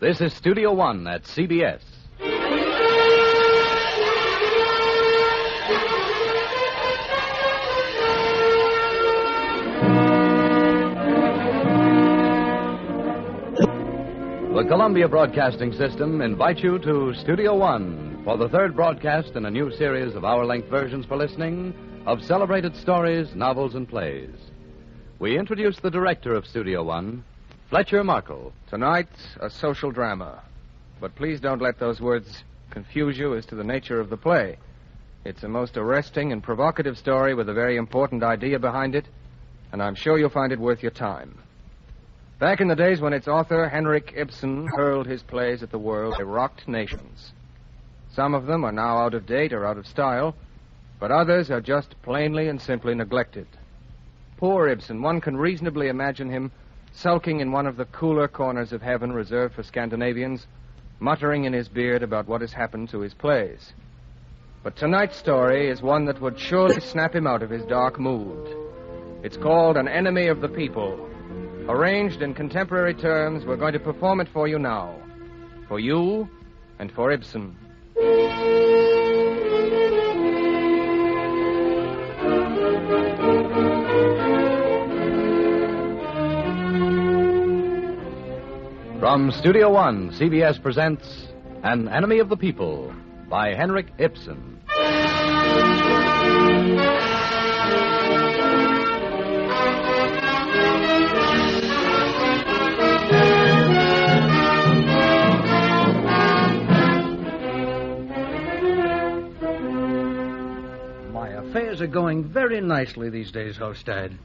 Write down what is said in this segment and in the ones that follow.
This is Studio One at CBS. The Columbia Broadcasting System invites you to Studio One for the third broadcast in a new series of hour-length versions for listening of celebrated stories, novels, and plays. We introduce the director of Studio One, Fletcher Markle. Tonight, a social drama. But please don't let those words confuse you as to the nature of the play. It's a most arresting and provocative story with a very important idea behind it, and I'm sure you'll find it worth your time. Back in the days when its author, Henrik Ibsen, hurled his plays at the world, they rocked nations. Some of them are now out of date or out of style, but others are just plainly and simply neglected. Poor Ibsen, one can reasonably imagine him sulking in one of the cooler corners of heaven reserved for Scandinavians, muttering in his beard about what has happened to his plays. But tonight's story is one that would surely snap him out of his dark mood. It's called An Enemy of the People. Arranged in contemporary terms, we're going to perform it for you now. For you and for Ibsen. From Studio One, CBS presents An Enemy of the People by Henrik Ibsen. Affairs are going very nicely these days, Hofstad.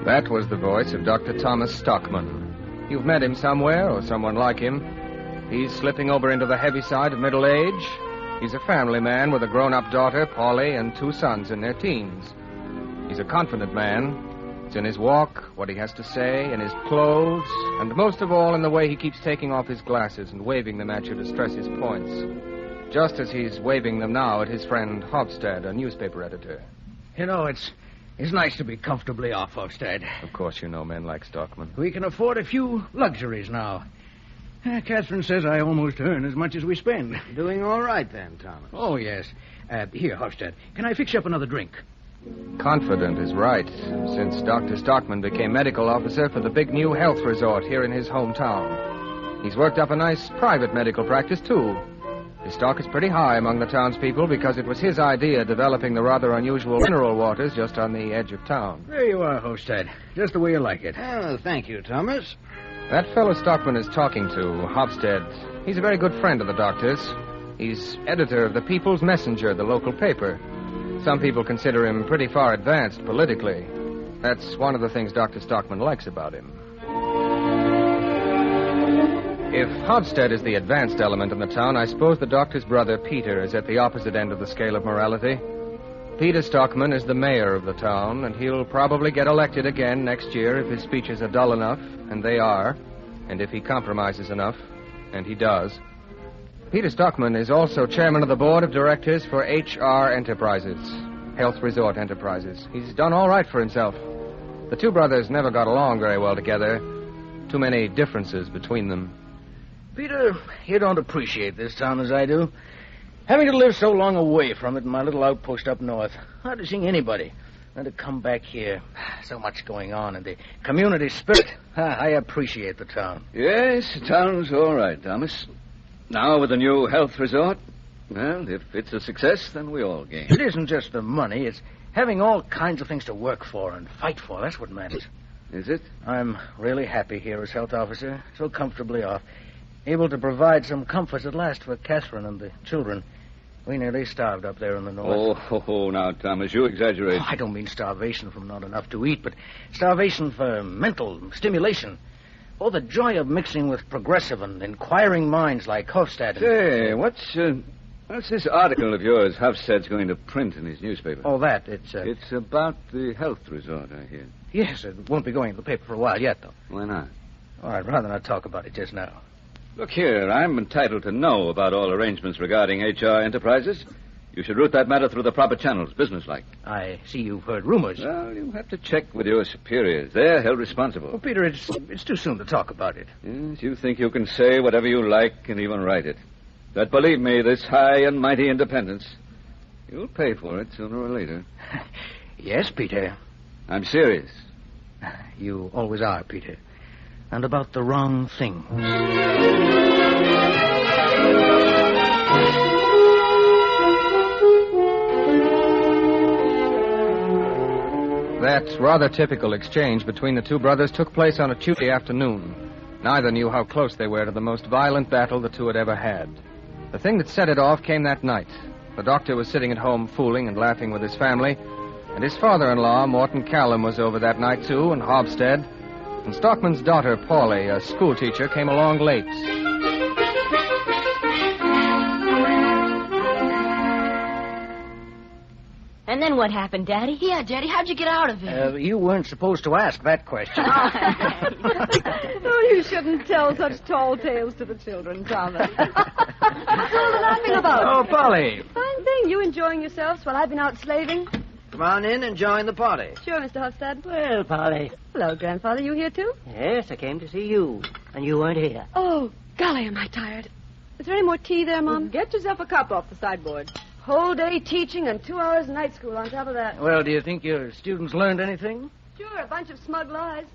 That was the voice of Dr. Thomas Stockman. You've met him somewhere, or someone like him. He's slipping over into the heavy side of middle age. He's a family man with a grown-up daughter, Polly, and two sons in their teens. He's a confident man. It's in his walk, what he has to say, in his clothes, and most of all in the way he keeps taking off his glasses and waving them at you to stress his points. Just as he's waving them now at his friend Hofstad, a newspaper editor. You know, it's nice to be comfortably off, Hofstad. Of course you know men like Stockman. We can afford a few luxuries now. Catherine says I almost earn as much as we spend. Doing all right then, Thomas. Oh, yes. Here, Hofstad, can I fix you up another drink? Confident is right, since Dr. Stockman became medical officer for the big new health resort here in his hometown. He's worked up a nice private medical practice, too. His stock is pretty high among the townspeople because it was his idea developing the rather unusual mineral waters just on the edge of town. There you are, Hofstad. Just the way you like it. Oh, thank you, Thomas. That fellow Stockman is talking to, Hofstad, he's a very good friend of the doctor's. He's editor of the People's Messenger, the local paper. Some people consider him pretty far advanced politically. That's one of the things Dr. Stockman likes about him. If Hofstad is the advanced element in the town, I suppose the doctor's brother, Peter, is at the opposite end of the scale of morality. Peter Stockman is the mayor of the town, and he'll probably get elected again next year if his speeches are dull enough, and they are, and if he compromises enough, and he does. Peter Stockman is also chairman of the board of directors for HR Enterprises, Health Resort Enterprises. He's done all right for himself. The two brothers never got along very well together. Too many differences between them. Peter, you don't appreciate this town as I do. Having to live so long away from it in my little outpost up north, hardly seeing anybody. Then to come back here, so much going on, and the community spirit. I appreciate the town. Yes, the town's all right, Thomas. Now with the new health resort, well, if it's a success, then we all gain. It isn't just the money. It's having all kinds of things to work for and fight for. That's what matters. Is it? I'm really happy here as health officer, so comfortably off. Able to provide some comforts at last for Catherine and the children. We nearly starved up there in the north. Oh, now, Thomas, you exaggerate. Oh, I don't mean starvation from not enough to eat, but starvation for mental stimulation. Oh, the joy of mixing with progressive and inquiring minds like Hofstad. Say, what's this article of yours Hofstad's going to print in his newspaper? Oh, that. It's It's about the health resort, I hear. Yes, it won't be going in the paper for a while yet, though. Why not? Oh, I'd rather not talk about it just now. Look here, I'm entitled to know about all arrangements regarding HR Enterprises. You should route that matter through the proper channels, businesslike. I see you've heard rumors. Well, you have to check with your superiors. They're held responsible. Well, Peter, it's too soon to talk about it. Yes, you think you can say whatever you like and even write it. But believe me, this high and mighty independence, you'll pay for it sooner or later. Yes, Peter. I'm serious. You always are, Peter. And about the wrong thing. That rather typical exchange between the two brothers took place on a Tuesday afternoon. Neither knew how close they were to the most violent battle the two had ever had. The thing that set it off came that night. The doctor was sitting at home fooling and laughing with his family, and his father-in-law, Morton Callum, was over that night, too, in Hobstead, and Stockman's daughter, Paulie, a schoolteacher, came along late. And then what happened, Daddy? Yeah, Daddy, how'd you get out of it? You weren't supposed to ask that question. Oh, you shouldn't tell such tall tales to the children, Thomas. What's all the laughing about? Oh, Polly. Fine thing. You enjoying yourselves while I've been out slaving? Come on in and join the party. Sure, Mr. Hofstad. Well, Polly. Hello, Grandfather. You here, too? Yes, I came to see you. And you weren't here. Oh, golly, am I tired. Is there any more tea there, Mom? Get yourself a cup off the sideboard. Whole day teaching and 2 hours night school on top of that. Well, do you think your students learned anything? Sure, a bunch of smug lies.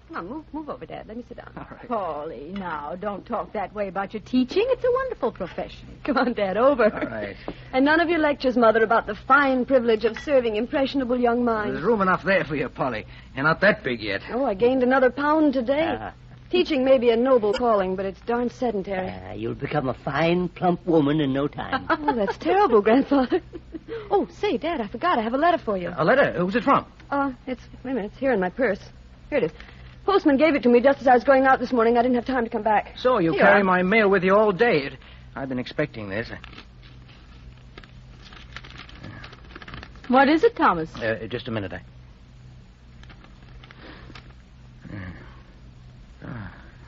Come on, move over, Dad. Let me sit down. All right. Polly, now, don't talk that way about your teaching. It's a wonderful profession. Come on, Dad, over. All right. And none of your lectures, Mother, about the fine privilege of serving impressionable young minds. There's room enough there for you, Polly. You're not that big yet. Oh, I gained another pound today. Teaching may be a noble calling, but it's darn sedentary. You'll become a fine, plump woman in no time. Oh, that's terrible, Grandfather. Oh, say, Dad, I forgot. I have a letter for you. A letter? Who's it from? Wait a minute. It's here in my purse. Here it is. Postman gave it to me just as I was going out this morning. I didn't have time to come back. So you Here carry you are. my mail with you all day. I've been expecting this. What is it, Thomas? Just a minute.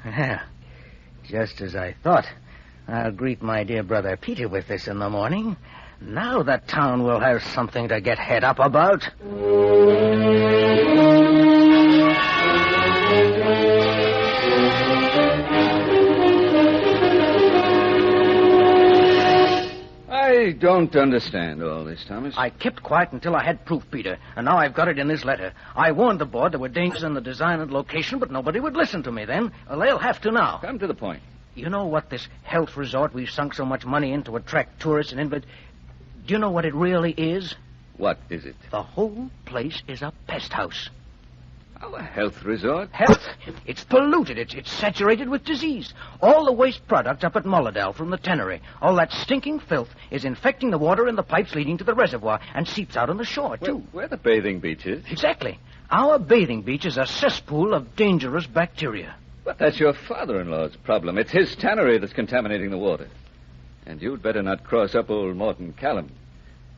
Yeah, just as I thought. I'll greet my dear brother Peter with this in the morning. Now the town will have something to get head up about. I don't understand all this, Thomas. I kept quiet until I had proof, Peter, and now I've got it in this letter. I warned the board there were dangers in the design and location, but nobody would listen to me then. Well, they'll have to now. Come to the point. You know what this health resort we've sunk so much money in to attract tourists and invalids... Do you know what it really is? What is it? The whole place is a pest house. Our health resort? Health? It's polluted. It's saturated with disease. All the waste products up at Mullendale from the tannery, all that stinking filth is infecting the water in the pipes leading to the reservoir and seeps out on the shore, too. Well, where the bathing beach is. Exactly. Our bathing beach is a cesspool of dangerous bacteria. But that's your father-in-law's problem. It's his tannery that's contaminating the water. And you'd better not cross up old Morton Callum.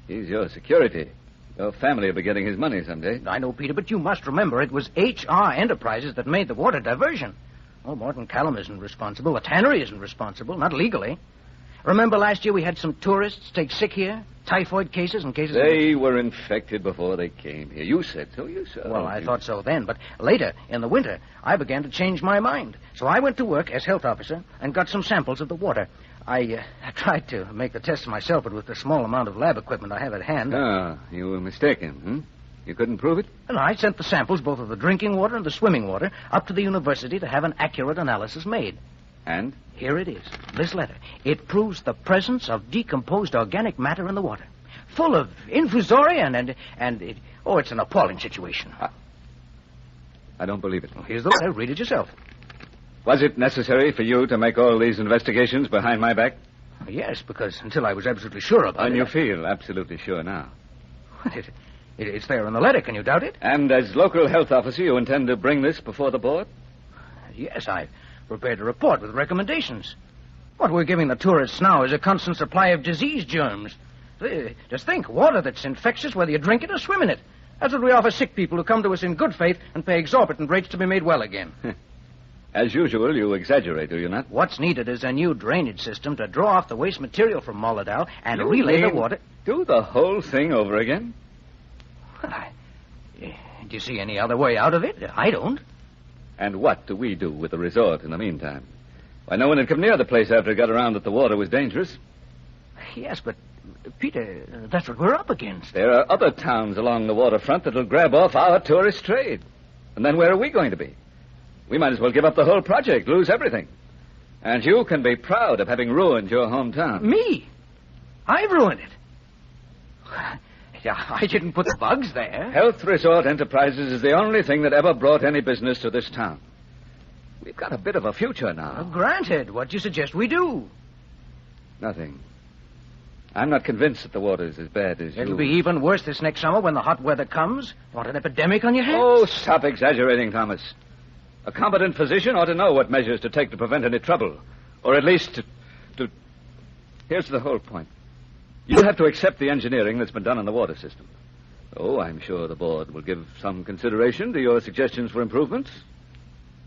He's your security. Your family will be getting his money someday. I know, Peter, but you must remember it was H.R. Enterprises that made the water diversion. Oh, Morton Callum isn't responsible. The tannery isn't responsible, not legally. Remember last year we had some tourists take sick here? Typhoid cases and cases... They were infected before they came here. You said so yourself. Well, I thought so then, but later, in the winter, I began to change my mind. So I went to work as health officer and got some samples of the water. I tried to make the tests myself, but with the small amount of lab equipment I have at hand... You were mistaken, You couldn't prove it? And I sent the samples, both of the drinking water and the swimming water, up to the university to have an accurate analysis made. And? Here it is, this letter. It proves the presence of decomposed organic matter in the water. Full of infusoria and it... Oh, it's an appalling situation. I don't believe it. Well, here's the letter. Read it yourself. Was it necessary for you to make all these investigations behind my back? Yes, because until I was absolutely sure about it... And you feel absolutely sure now. It's there in the letter. Can you doubt it? And as local health officer, you intend to bring this before the board? Yes, I've prepared a report with recommendations. What we're giving the tourists now is a constant supply of disease germs. Just think, water that's infectious whether you drink it or swim in it. That's what we offer sick people who come to us in good faith and pay exorbitant rates to be made well again. As usual, you exaggerate, do you not? What's needed is a new drainage system to draw off the waste material from Mullendale and relay the water... Do the whole thing over again? Do you see any other way out of it? I don't. And what do we do with the resort in the meantime? Why, no one had come near the place after it got around that the water was dangerous. Yes, but, Peter, that's what we're up against. There are other towns along the waterfront that'll grab off our tourist trade. And then where are we going to be? We might as well give up the whole project, lose everything. And you can be proud of having ruined your hometown. Me? I've ruined it. I didn't put the bugs there. Health Resort Enterprises is the only thing that ever brought any business to this town. We've got a bit of a future now. Granted. What do you suggest we do? Nothing. I'm not convinced that the water's as bad as It'll be even worse this next summer when the hot weather comes. Want an epidemic on your hands? Oh, stop exaggerating, Thomas. A competent physician ought to know what measures to take to prevent any trouble. Or at least to... Here's the whole point. You have to accept the engineering that's been done on the water system. Oh, I'm sure the board will give some consideration to your suggestions for improvements.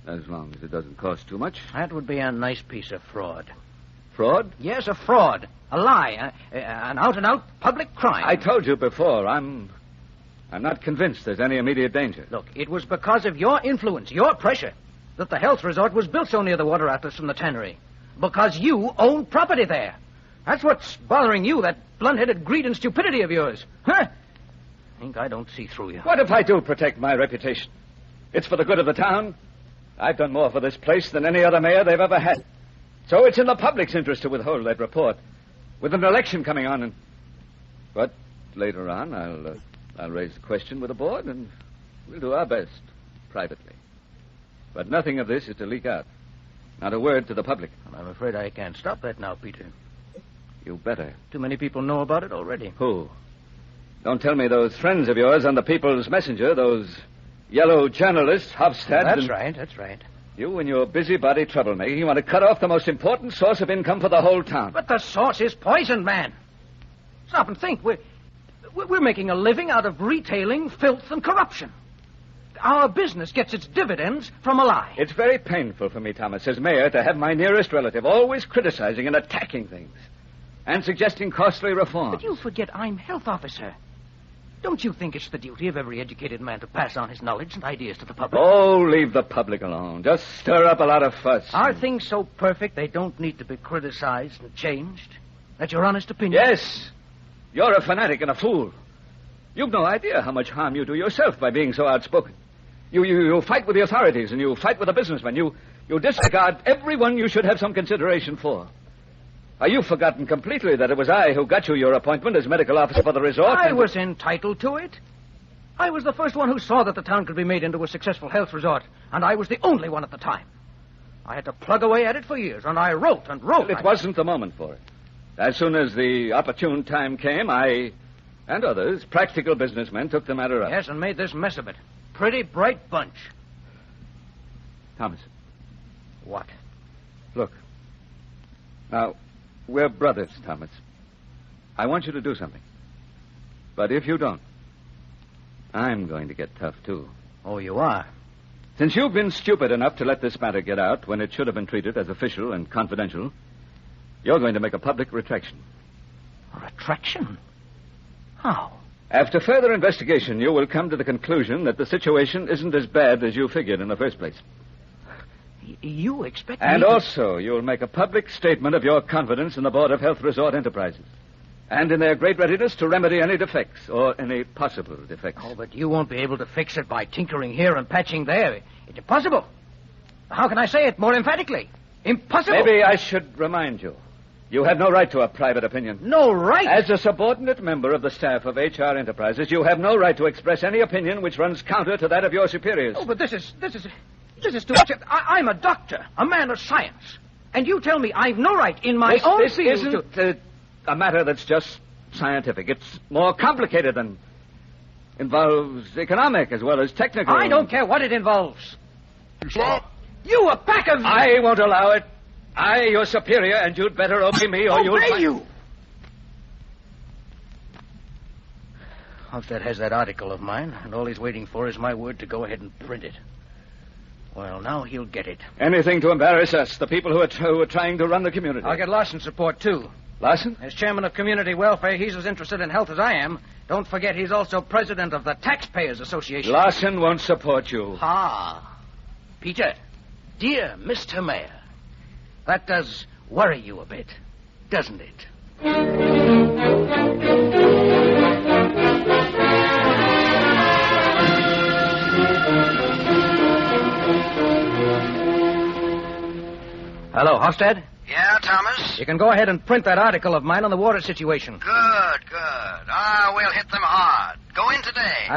As long as it doesn't cost too much. That would be a nice piece of fraud. Fraud? Yes, a fraud. A lie. An out-and-out public crime. I told you before, I'm not convinced there's any immediate danger. Look, it was because of your influence, your pressure, that the health resort was built so near the water outlets from the tannery. Because you own property there. That's what's bothering you, that blunt-headed greed and stupidity of yours. Huh? I don't see through you. What if I do protect my reputation? It's for the good of the town. I've done more for this place than any other mayor they've ever had. So it's in the public's interest to withhold that report. With an election coming on. But later on, I'll raise the question with the board, and we'll do our best, privately. But nothing of this is to leak out. Not a word to the public. I'm afraid I can't stop that now, Peter. You better. Too many people know about it already. Who? Don't tell me those friends of yours on the People's Messenger, those yellow journalists, Hofstad. That's right. You and your busybody troublemaking, you want to cut off the most important source of income for the whole town. But the source is poison, man. Stop and think. We're making a living out of retailing filth and corruption. Our business gets its dividends from a lie. It's very painful for me, Thomas, as mayor, to have my nearest relative always criticizing and attacking things and suggesting costly reforms. But you forget I'm health officer. Don't you think it's the duty of every educated man to pass on his knowledge and ideas to the public? Oh, leave the public alone. Just stir up a lot of fuss. Are things so perfect they don't need to be criticized and changed? That's your honest opinion? Yes. You're a fanatic and a fool. You've no idea how much harm you do yourself by being so outspoken. You fight with the authorities and you fight with the businessmen. You disregard everyone you should have some consideration for. You've forgotten completely that it was I who got you your appointment as medical officer for the resort. I was entitled to it. I was the first one who saw that the town could be made into a successful health resort, and I was the only one at the time. I had to plug away at it for years, and I wrote and wrote. Well, it wasn't the moment for it. As soon as the opportune time came, I and others, practical businessmen, took the matter up. Yes, and made this mess of it. Pretty bright bunch. Thomas. What? Look. Now, we're brothers, Thomas. I want you to do something. But if you don't, I'm going to get tough, too. Oh, you are? Since you've been stupid enough to let this matter get out when it should have been treated as official and confidential, you're going to make a public retraction. A retraction? How? After further investigation, you will come to the conclusion that the situation isn't as bad as you figured in the first place. You expect me to... also, you'll make a public statement of your confidence in the Board of Health Resort Enterprises and in their great readiness to remedy any defects or any possible defects. Oh, but you won't be able to fix it by tinkering here and patching there. It's impossible. How can I say it more emphatically? Impossible. Maybe I should remind you. You have no right to a private opinion. No right? As a subordinate member of the staff of HR Enterprises, you have no right to express any opinion which runs counter to that of your superiors. Oh, but this is too much. I'm a doctor, a man of science. And you tell me I've no right in my own field This isn't a matter that's just scientific. It's more complicated and involves economic as well as technical. I don't care what it involves. You a pack of... I won't allow it. I, your superior, and you'd better obey me or you'll... Obey you! Hofstad has that article of mine, and all he's waiting for is my word to go ahead and print it. Well, now he'll get it. Anything to embarrass us, the people who are trying to run the community. I'll get Larson's support, too. Larson? As chairman of community welfare, he's as interested in health as I am. Don't forget he's also president of the Taxpayers Association. Larson won't support you. Ah. Peter, dear Mr. Mayor, that does worry you a bit, doesn't it? Hello, Hofstad? Yeah, Thomas? You can go ahead and print that article of mine on the water situation. Good. We'll hit them hard. Go in today.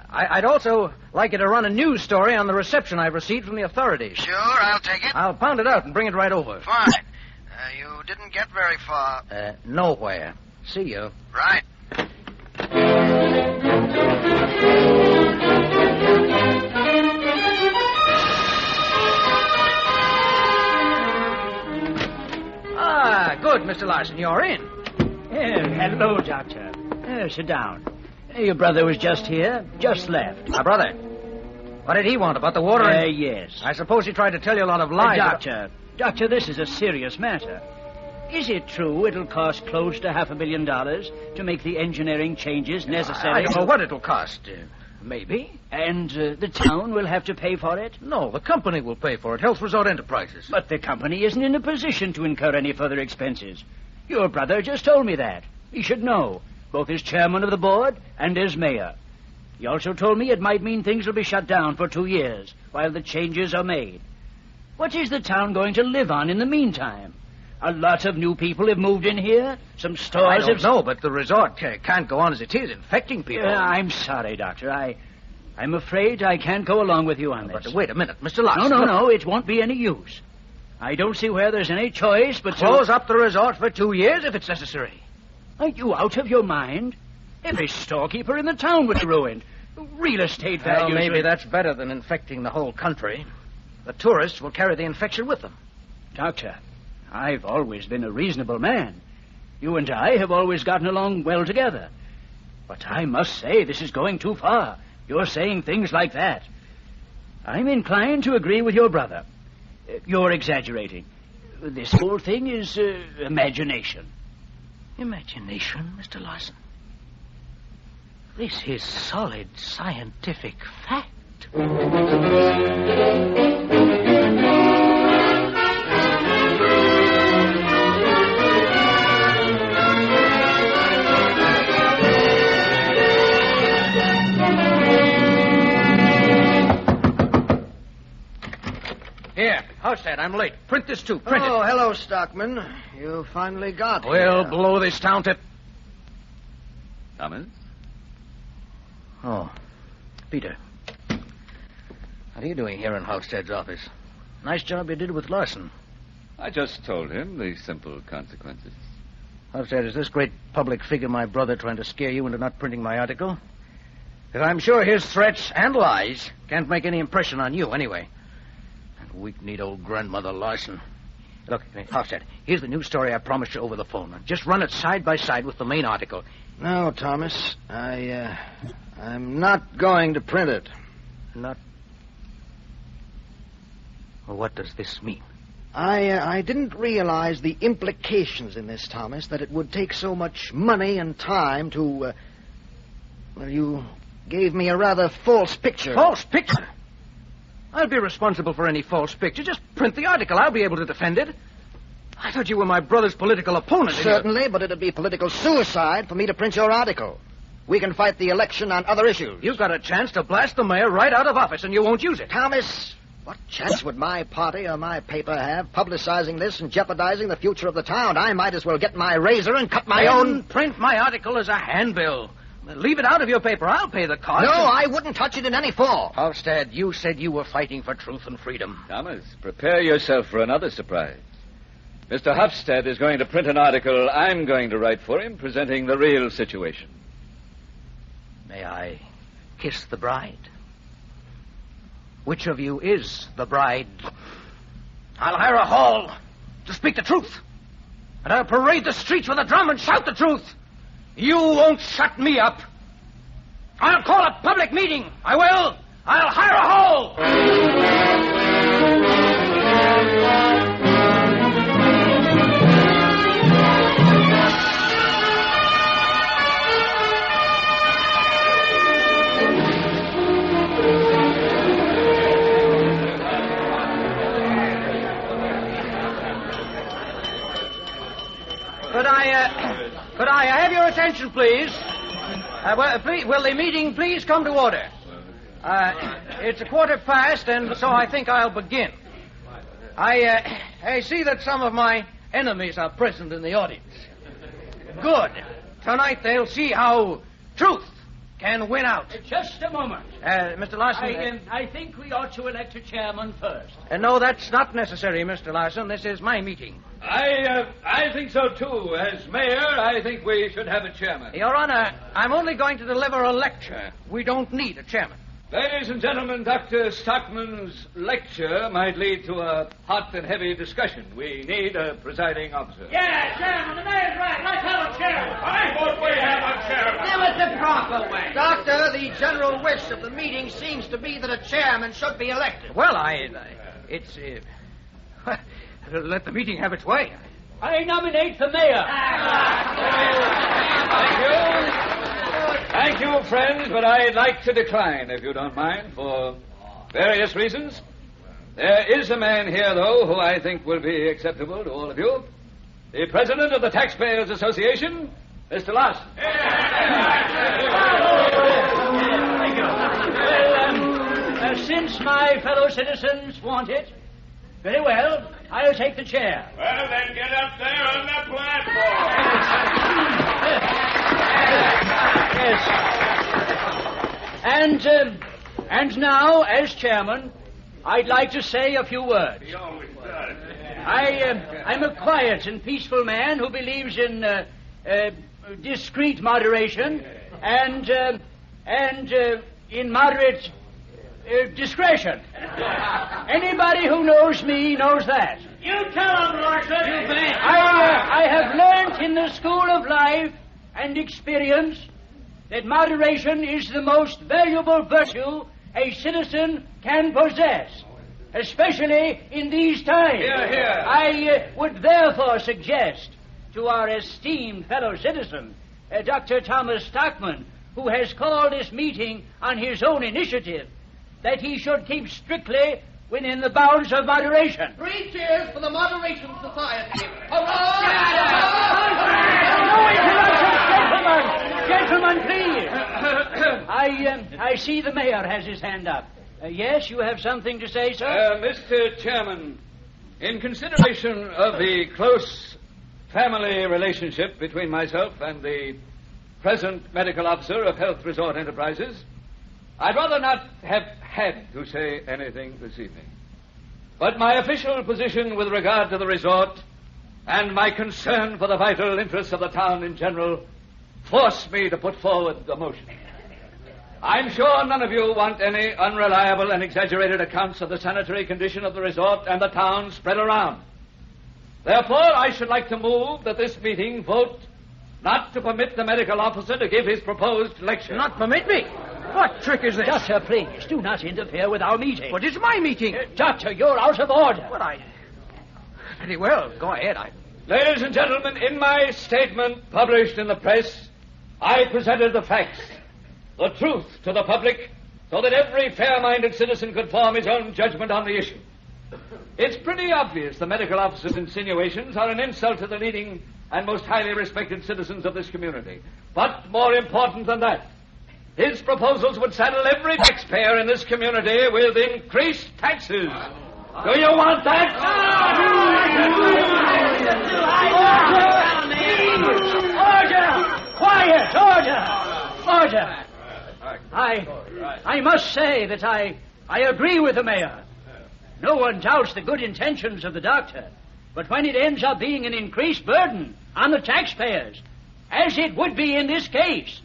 I'd also like you to run a news story on the reception I've received from the authorities. Sure, I'll take it. I'll pound it out and bring it right over. Fine. You didn't get very far. Nowhere. See you. Right. Good, Mr. Larson. You're in. Hello, Doctor. Sit down. Your brother was just here, just left. My brother. What did he want about the water? Yes. I suppose he tried to tell you a lot of lies. Doctor, this is a serious matter. Is it true it'll cost close to $500,000 to make the engineering changes necessary? I don't know what it'll cost. Maybe. And the town will have to pay for it? No, the company will pay for it. Health Resort Enterprises. But the company isn't in a position to incur any further expenses. Your brother just told me that. He should know, both as chairman of the board and as mayor. He also told me it might mean things will be shut down for 2 years while the changes are made. What is the town going to live on in the meantime? A lot of new people have moved in here. Some stores I don't know, but the resort can't go on as it is, infecting people. I'm sorry, Doctor. I'm afraid I can't go along with you on this. But wait a minute, Mr. Larson. No, it won't be any use. I don't see where there's any choice but close up the resort for 2 years if it's necessary. Are you out of your mind? Every storekeeper in the town would be ruined. Real estate values... Well, maybe that's better than infecting the whole country. The tourists will carry the infection with them. Doctor, I've always been a reasonable man. You and I have always gotten along well together. But I must say this is going too far. You're saying things like that. I'm inclined to agree with your brother. You're exaggerating. This whole thing is imagination. Imagination, Mr. Larson? This is solid scientific fact. Here, Howstead, I'm late. Print this too. Print it. Oh, hello, Stockman. You finally got We'll here. blow this town to... Thomas? Oh, Peter. What are you doing here in Howstead's office? Nice job you did with Larson. I just told him the simple consequences. Howstead, is this great public figure my brother trying to scare you into not printing my article? Because I'm sure his threats and lies can't make any impression on you anyway. That weak-kneed old grandmother Larson. Look, Howstead, here's the news story I promised you over the phone. Just run it side by side with the main article. No, Thomas. I'm not going to print it. Not... Well, what does this mean? I didn't realize the implications in this, Thomas, that it would take so much money and time to, well, you gave me a rather false picture. False picture? I'll be responsible for any false picture. Just print the article. I'll be able to defend it. I thought you were my brother's political opponent. Certainly, but it'd be political suicide for me to print your article. We can fight the election on other issues. You've got a chance to blast the mayor right out of office, and you won't use it. Thomas, what chance would my party or my paper have publicizing this and jeopardizing the future of the town? I might as well get my razor and cut my own... Print my article as a handbill. Leave it out of your paper. I'll pay the cost. No, I wouldn't touch it in any form. Hofstad, you said you were fighting for truth and freedom. Thomas, prepare yourself for another surprise. Mr. Hofstad is going to print an article I'm going to write for him, presenting the real situation. May I kiss the bride? Which of you is the bride? I'll hire a hall to speak the truth. And I'll parade the streets with a drum and shout the truth. You won't shut me up. I'll call a public meeting. I will. I'll hire a hall. Could I have your attention, please? Will the meeting please come to order? It's 1:15, and so I think I'll begin. I see that some of my enemies are present in the audience. Good. Tonight they'll see how truth can win out. Just a moment. Mr. Larson... I think we ought to elect a chairman first. No, that's not necessary, Mr. Larson. This is my meeting. I think so, too. As mayor, I think we should have a chairman. Your Honor, I'm only going to deliver a lecture. We don't need a chairman. Ladies and gentlemen, Dr. Stockman's lecture might lead to a hot and heavy discussion. We need a presiding officer. Yeah, chairman, the mayor's right. Let's have a chairman. I vote we have a chairman. That was the proper way. Doctor, the general wish of the meeting seems to be that a chairman should be elected. Well, it's... let the meeting have its way. I nominate the mayor. Thank you. Thank you, friends, but I'd like to decline, if you don't mind, for various reasons. There is a man here, though, who I think will be acceptable to all of you. The president of the Taxpayers Association, Mr. Larson. Well, since my fellow citizens want it, very well, I'll take the chair. Well, then get up there on the platform. Yes. And now, as chairman, I'd like to say a few words. He always does. I'm a quiet and peaceful man who believes in discreet moderation and in moderate discretion. Anybody who knows me knows that. You tell him, Larson. You bet. I have learned in the school of life and experience that moderation is the most valuable virtue a citizen can possess, especially in these times. Hear, hear. I would therefore suggest to our esteemed fellow citizen, Dr. Thomas Stockman, who has called this meeting on his own initiative, that he should keep strictly within the bounds of moderation. 3 cheers for the Moderation Society. No interruptions, gentlemen, please. I see the mayor has his hand up. Yes, you have something to say, sir? Mr. Chairman, in consideration of the close family relationship between myself and the present medical officer of Health Resort Enterprises, I'd rather not have had to say anything this evening. But my official position with regard to the resort and my concern for the vital interests of the town in general force me to put forward the motion. I'm sure none of you want any unreliable and exaggerated accounts of the sanitary condition of the resort and the town spread around. Therefore, I should like to move that this meeting vote not to permit the medical officer to give his proposed lecture. Not permit me? What trick is this? Doctor, please, do not interfere with our meeting. But it's my meeting. Doctor, you're out of order. But very well, go ahead. Ladies and gentlemen, in my statement published in the press, I presented the facts, the truth to the public, so that every fair-minded citizen could form his own judgment on the issue. It's pretty obvious the medical officer's insinuations are an insult to the leading and most highly respected citizens of this community. But more important than that, his proposals would saddle every taxpayer in this community with increased taxes. Do you want that? Order! Quiet! Order! I must say that I agree with the mayor. No one doubts the good intentions of the doctor, but when it ends up being an increased burden on the taxpayers, as it would be in this case,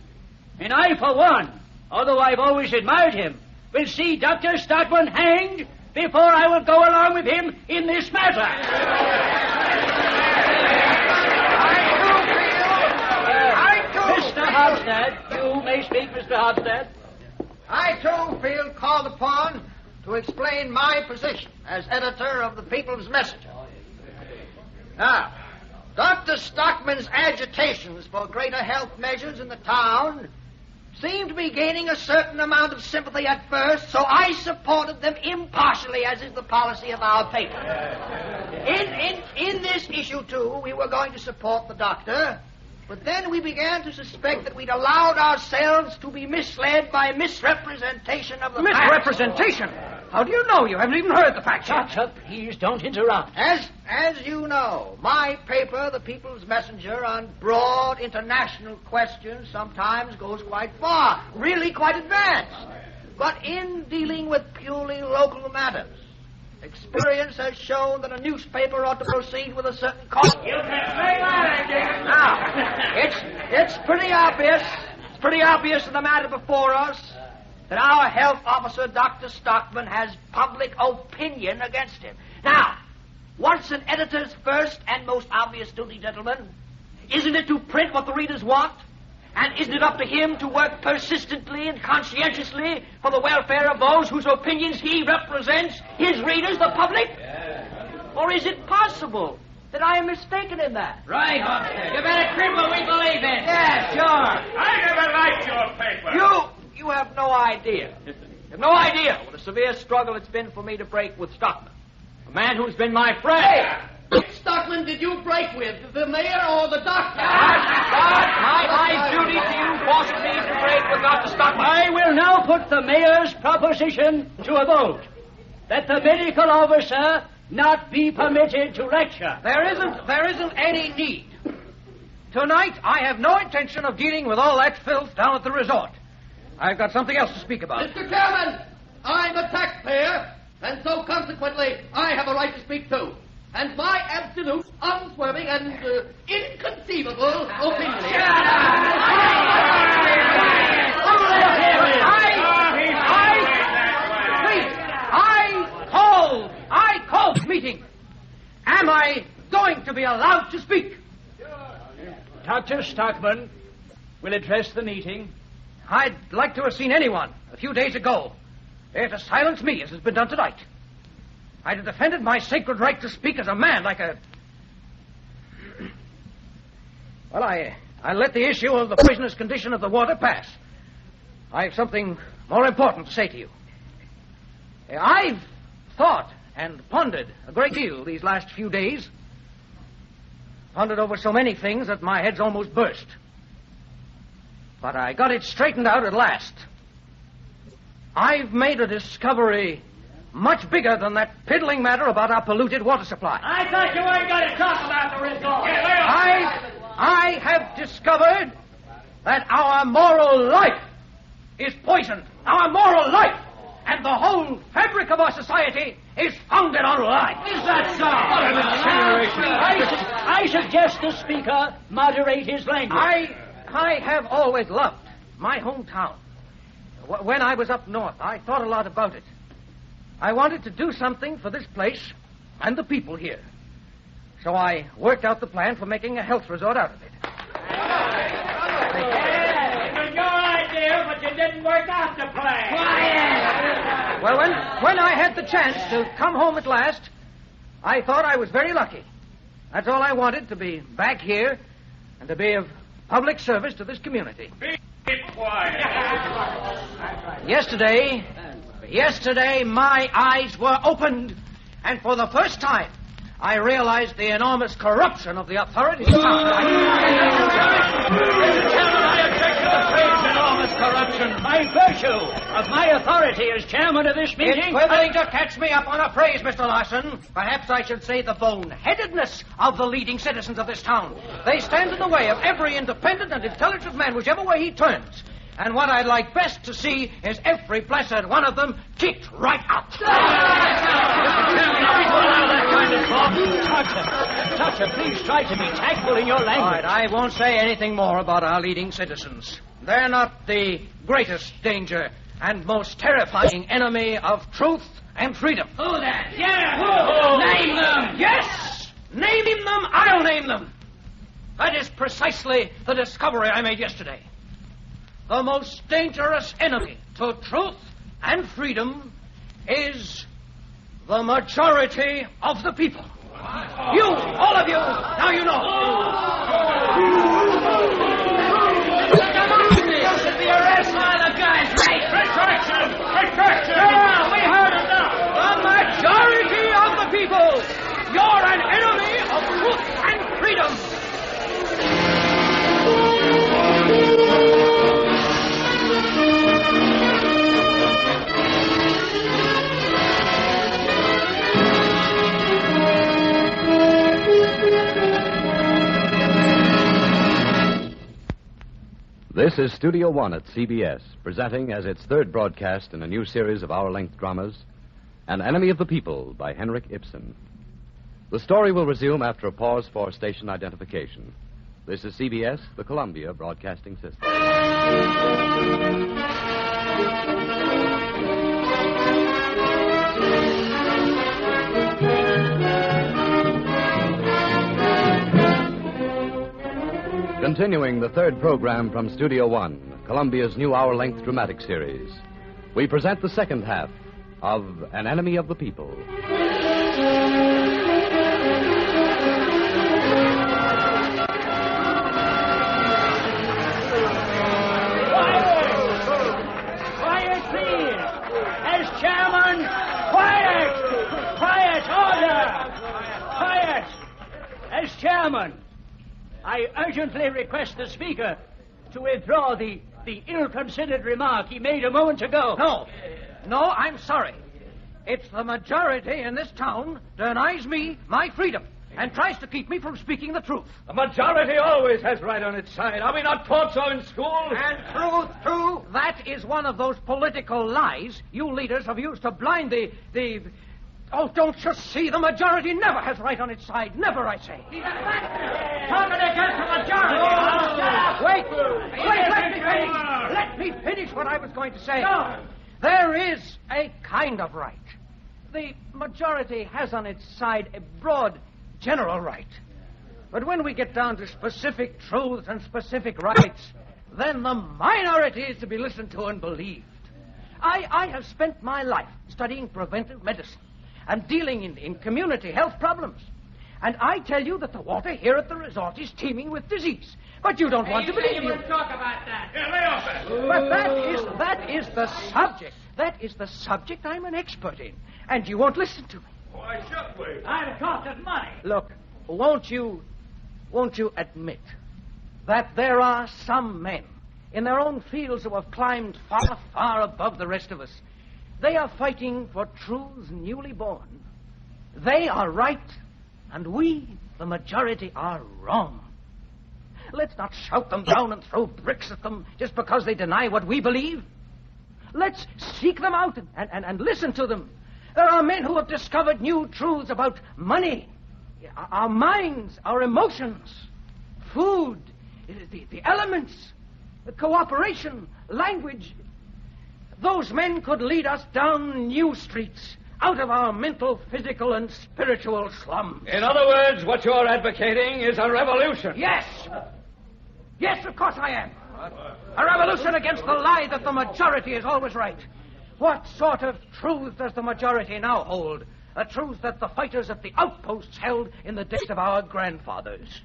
and I, for one, although I've always admired him, will see Dr. Stockman hanged before I will go along with him in this matter. Mr. Hofstad, you may speak, Mr. Hofstad. I, too, feel called upon to explain my position as editor of the People's Messenger. Now, Dr. Stockman's agitations for greater health measures in the town seemed to be gaining a certain amount of sympathy at first, so I supported them impartially, as is the policy of our paper. In this issue, too, we were going to support the doctor, But then we began to suspect that we'd allowed ourselves to be misled by misrepresentation of the facts. Misrepresentation? How do you know? You haven't even heard the facts yet. Shut up, please. Don't interrupt. As you know, my paper, The People's Messenger, on broad international questions sometimes goes quite far, really quite advanced. But in dealing with purely local matters, experience has shown that a newspaper ought to proceed with a certain caution. You can say that again. Now, it's pretty obvious. It's pretty obvious in the matter before us that our health officer, Dr. Stockman, has public opinion against him. Now, what's an editor's first and most obvious duty, gentlemen? Isn't it to print what the readers want? And isn't it up to him to work persistently and conscientiously for the welfare of those whose opinions he represents, his readers, the public? Or is it possible that I am mistaken in that? Right, Hofstad. You better print what we believe in. Yeah, sure. I never liked your paper. You have no idea. You have no idea what a severe struggle it's been for me to break with Stockman, a man who's been my friend. Stockman, did you break with? The mayor or the doctor? My duty to you forces me to break with Dr. Stockman. I will now put the mayor's proposition to a vote that the medical officer not be permitted to lecture. There isn't any need. Tonight, I have no intention of dealing with all that filth down at the resort. I've got something else to speak about. Mr. Chairman, I'm a taxpayer, and so consequently, I have a right to speak too. And my absolute, unswerving, and inconceivable opinion is... I called the meeting. Am I going to be allowed to speak? Dr. Stockman will address the meeting. I'd like to have seen anyone a few days ago there to silence me as has been done tonight. I'd have defended my sacred right to speak as a man, like a... Well, I let the issue of the poisonous condition of the water pass. I have something more important to say to you. I've thought and pondered a great deal these last few days. Pondered over so many things that my head's almost burst. But I got it straightened out at last. I've made a discovery much bigger than that piddling matter about our polluted water supply. I thought you weren't going to talk about the result. I have discovered that our moral life is poisoned. Our moral life and the whole fabric of our society is founded on lies. Is that so? What an insinuation. I suggest the speaker moderate his language. I have always loved my hometown. When I was up north, I thought a lot about it. I wanted to do something for this place and the people here. So I worked out the plan for making a health resort out of it. It was your idea, but you didn't work out the plan. Well, when I had the chance to come home at last, I thought I was very lucky. That's all I wanted, to be back here and to be of public service to this community. Be quiet. Yesterday, my eyes were opened, and for the first time, I realized the enormous corruption of the authorities. Mr. Chairman, I object to the phrase enormous corruption. By virtue of my authority as chairman of this meeting... It's quibbling to catch me up on a phrase, Mr. Larson. Perhaps I should say the boneheadedness of the leading citizens of this town. They stand in the way of every independent and intelligent man, whichever way he turns. And what I'd like best to see is every blessed one of them kicked right out. Mr. Chairman, I won't allow that kind of talk. Doctor, please try to be tactful in your language. All right, I won't say anything more about our leading citizens. They're not the greatest danger and most terrifying enemy of truth and freedom. Who then? Yeah, who? Name them. Yes! Naming them, I'll name them. That is precisely the discovery I made yesterday. The most dangerous enemy to truth and freedom is the majority of the people. You, all of you, now you know. This is the arrest by the guys, right? Retraction! Yeah, we heard it now. The majority of the people. You're an enemy of truth and freedom. This is Studio One at CBS, presenting as its third broadcast in a new series of hour-length dramas, An Enemy of the People by Henrik Ibsen. The story will resume after a pause for station identification. This is CBS, the Columbia Broadcasting System. Continuing the third program from Studio One, Columbia's new hour-length dramatic series, we present the second half of An Enemy of the People. Quiet, please! As chairman, quiet! Quiet, order! Quiet! As chairman, I urgently request the Speaker to withdraw the ill-considered remark he made a moment ago. No, I'm sorry. It's the majority in this town denies me my freedom and tries to keep me from speaking the truth. The majority always has right on its side. Are we not taught so in school? And true, that is one of those political lies you leaders have used to blind the... Oh, don't you see? The majority never has right on its side. Never, I say. Talking against the majority. Wait, let me finish what I was going to say. No. There is a kind of right. The majority has on its side a broad, general right. But when we get down to specific truths and specific rights, then the minority is to be listened to and believed. I have spent my life studying preventive medicine and dealing in community health problems. And I tell you that the water here at the resort is teeming with disease. But you don't want to believe me. You won't talk about that. Yeah, lay off that. But that is the subject. That is the subject I'm an expert in. And you won't listen to me. Why should we? I'm talking money. Look, won't you admit that there are some men in their own fields who have climbed far, far above the rest of us? They are fighting for truths newly born. They are right, and we, the majority, are wrong. Let's not shout them down and throw bricks at them just because they deny what we believe. Let's seek them out and listen to them. There are men who have discovered new truths about money, our minds, our emotions, food, the elements, the cooperation, language. Those men could lead us down new streets, out of our mental, physical, and spiritual slums. In other words, what you're advocating is a revolution. Yes. Yes, of course I am. A revolution against the lie that the majority is always right. What sort of truth does the majority now hold? A truth that the fighters at the outposts held in the days of our grandfathers.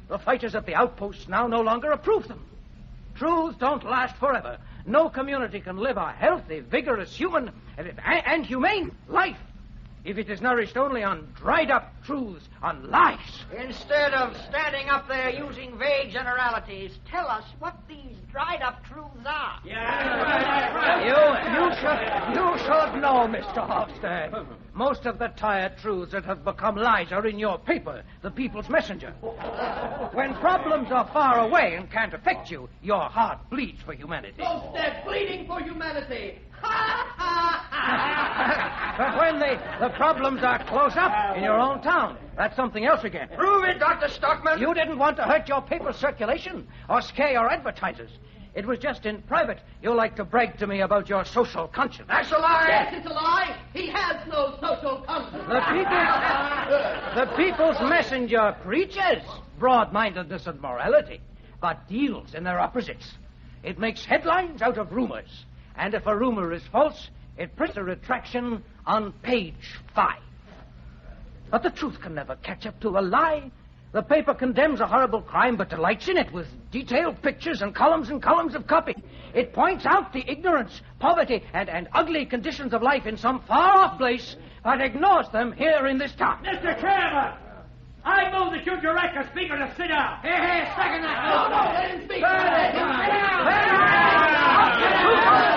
The fighters at the outposts now no longer approve them. Truths don't last forever. No community can live a healthy, vigorous, human, and humane life if it is nourished only on dried-up truths, on lies. Instead of standing up there using vague generalities, tell us what these dried-up truths are. You should know, Mr. Hofstad. Most of the tired truths that have become lies are in your paper, The People's Messenger. When problems are far away and can't affect you, your heart bleeds for humanity. Hofstad bleeding for humanity. But when the problems are close up in your own town, that's something else again. Prove it, Dr. Stockman. You didn't want to hurt your paper circulation or scare your advertisers. It was just in private you like to brag to me about your social conscience. That's a lie. Yes, it's a lie. He has no social conscience. The People's Messenger preaches broad-mindedness and morality, but deals in their opposites. It makes headlines out of rumors. And if a rumor is false, it prints a retraction on page 5. But the truth can never catch up to a lie. The paper condemns a horrible crime, but delights in it with detailed pictures and columns of copy. It points out the ignorance, poverty, and ugly conditions of life in some far-off place, but ignores them here in this town. Mr. Chairman, I move that you direct the Speaker to sit down. Hey, second that. No, let him speak.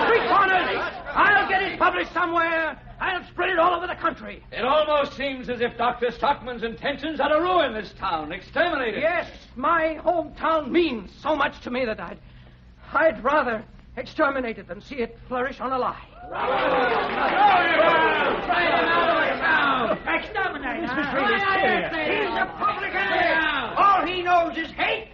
Street corners! I'll get it published somewhere. I'll spread it all over the country. It almost seems as if Dr. Stockman's intentions are to ruin this town, exterminate it. Yes, my hometown means so much to me that I'd rather exterminate it than see it flourish on a lie. Exterminate! This is really serious. He's a public enemy. All he knows is hate.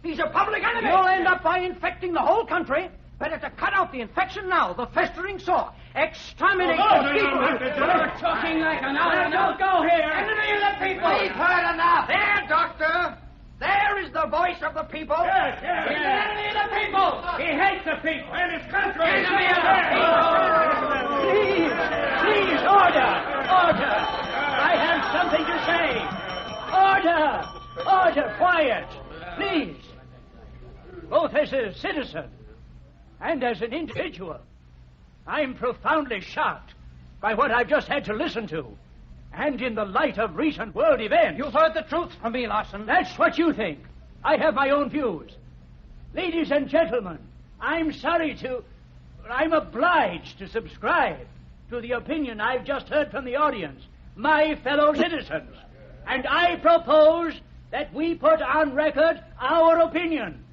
He's a public enemy. You'll end up by infecting the whole country. Better to cut out the infection now, the festering sore. Exterminate the people. You're talking like an owl. Don't go here. Enemy of the people. We've heard enough. There, Doctor. There is the voice of the people. Yes. He's the enemy of the people. He hates the people and his country. Enemy of the people. Please, order! Order! I have something to say. Order! Order, quiet! Please. Both as a citizen and as an individual, I'm profoundly shocked by what I've just had to listen to. And in the light of recent world events. You've heard the truth from me, Larson. That's what you think. I have my own views. Ladies and gentlemen, I'm obliged to subscribe to the opinion I've just heard from the audience, my fellow citizens. And I propose that we put on record our opinion.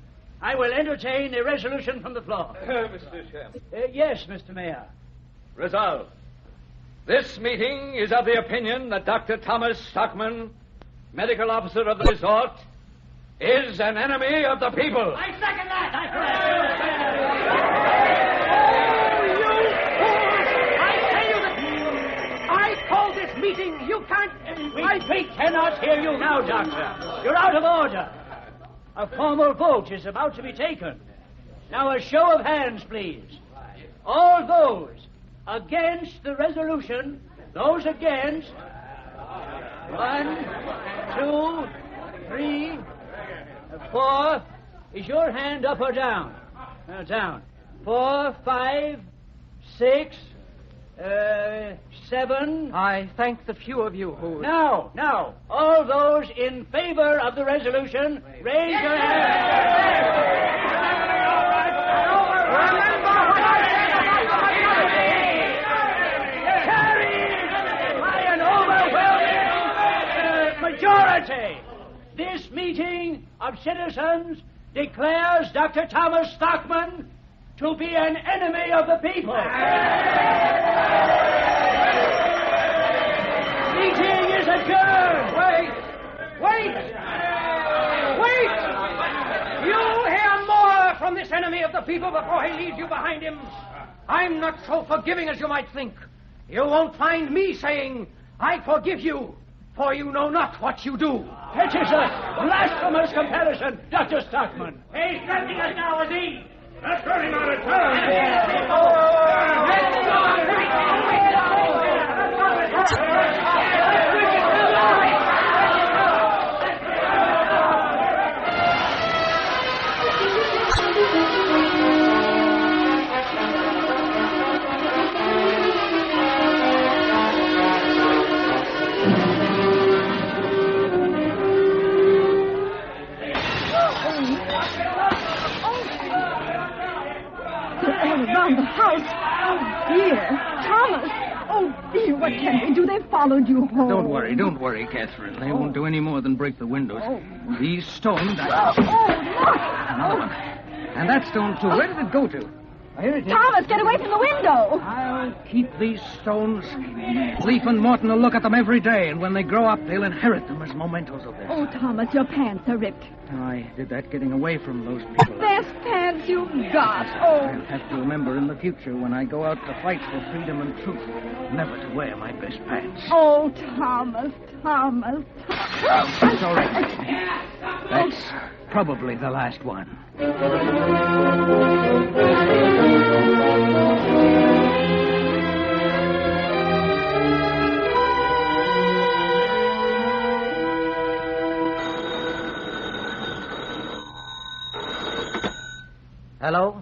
I will entertain a resolution from the floor. Mr. Chairman. Yes, Mr. Mayor. Resolved. This meeting is of the opinion that Dr. Thomas Stockman, medical officer of the resort, is an enemy of the people. I second that. I call this meeting. You can't... We cannot hear you now, Doctor. You're out of order. A formal vote is about to be taken. Now, a show of hands, please. All those against the resolution, those against. 1, 2, 3, 4. Is your hand up or down? Down. 4, 5, 6, 7. I thank the few of you who... Now, all those in favor of the resolution, raise your hands. Remember what I said. Carried by an overwhelming majority. This meeting of citizens declares Dr. Thomas Stockman to be an enemy of the people. Meeting is adjourned. Wait! You'll hear more from this enemy of the people before he leaves you behind him. I'm not so forgiving as you might think. You won't find me saying, I forgive you, for you know not what you do. It is a blasphemous comparison, Dr. Stockman. He's threatening us now, is he? Let's run him out of town. Around the house. Oh, dear. Thomas. Oh, dear, what can we do? They followed you home. Don't worry, Catherine. They won't do any more than break the windows. Oh. These stones... look. Another one. And that stone, too. Where did it go to? Here it is. Thomas, get away from the window. I'll keep these stones. Leaf and Morton will look at them every day, and when they grow up, they'll inherit them as mementos of this. Oh, Thomas, your pants are ripped. I did that getting away from those people. Best pants you've got. Oh. I'll have to remember in the future when I go out to fight for freedom and truth, never to wear my best pants. Oh, Thomas. That's all right. That's probably the last one. Hello?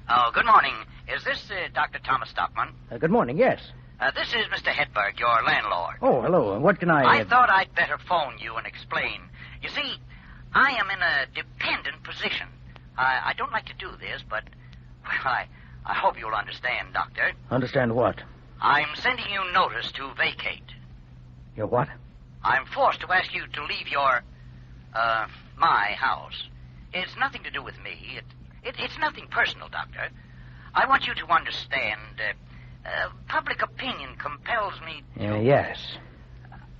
Oh, good morning. Is this Dr. Thomas Stockman? Good morning, yes. This is Mr. Hedberg, your landlord. Oh, hello. What can I... I thought I'd better phone you and explain. You see, I am in a dependent position. I don't like to do this, but, well, I hope you'll understand, Doctor. Understand what? I'm sending you notice to vacate. Your what? I'm forced to ask you to leave your, my house. It's nothing to do with me. It's nothing personal, Doctor. I want you to understand. Public opinion compels me to... Yes.